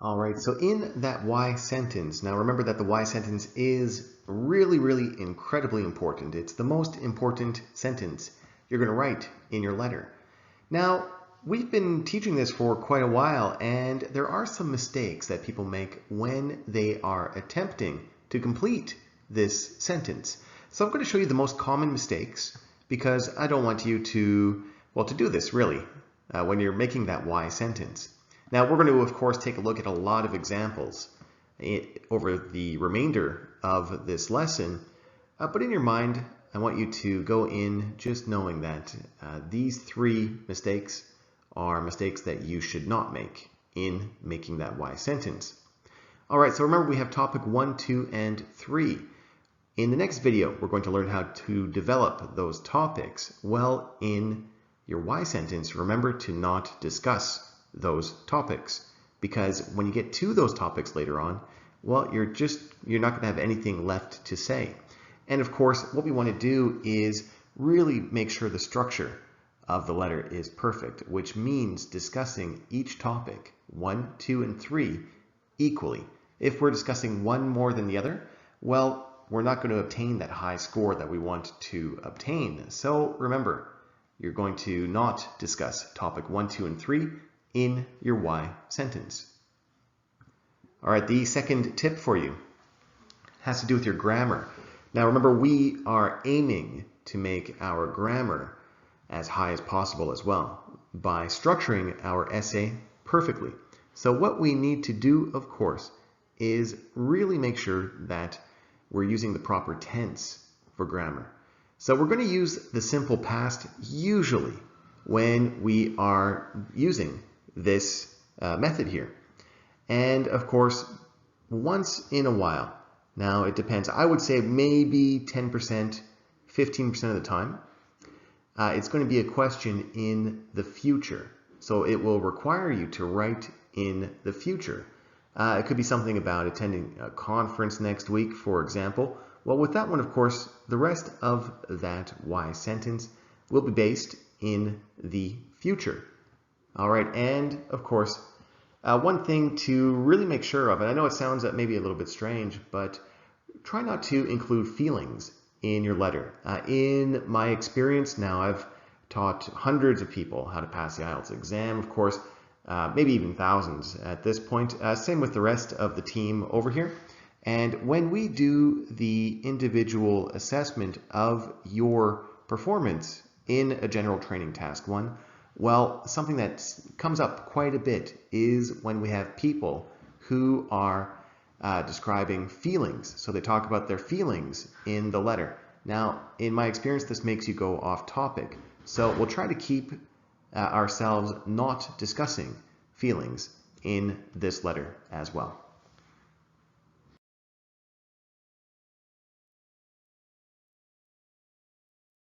All right, so in that why sentence, now remember that the why sentence is really incredibly important. It's the most important sentence you're going to write in your letter. Now, we've been teaching this for quite a while, and there are some mistakes that people make when they are attempting to complete this sentence. So I'm going to show you the most common mistakes because I don't want you to do this really when you're making that why sentence. Now, we're going to, of course, take a look at a lot of examples over the remainder of this lesson. But in your mind, I want you to go in just knowing that these three mistakes are mistakes that you should not make in making that why sentence. All right, so remember we have topic 1, 2, and 3. In the next video, we're going to learn how to develop those topics. Well, in your why sentence, remember to not discuss those topics, because when you get to those topics later on, well, you're not going to have anything left to say. And of course, what we want to do is really make sure the structure of the letter is perfect, which means discussing each topic 1, 2, and 3 equally. If we're discussing one more than the other, well, we're not going to obtain that high score that we want to obtain. So remember, you're going to not discuss topic 1, 2, and 3 in your why sentence. All right, the second tip for you has to do with your grammar. Now remember, we are aiming to make our grammar as high as possible as well by structuring our essay perfectly. So what we need to do, of course, is really make sure that we're using the proper tense for grammar. So we're going to use the simple past usually when we are using this method here. And of course, once in a while, now it depends, I would say maybe 10%, 15% of the time, it's going to be a question in the future. So it will require you to write in the future. It could be something about attending a conference next week, for example. Well, with that one, of course, the rest of that why sentence will be based in the future. All right, and of course, one thing to really make sure of, and I know it sounds maybe a little bit strange, but try not to include feelings in your letter. In my experience now, I've taught hundreds of people how to pass the IELTS exam, of course, maybe even thousands at this point. Same with the rest of the team over here. And when we do the individual assessment of your performance in a general training task 1, well, something that comes up quite a bit is when we have people who are describing feelings. So they talk about their feelings in the letter. Now, in my experience, this makes you go off topic. So we'll try to keep ourselves not discussing feelings in this letter as well.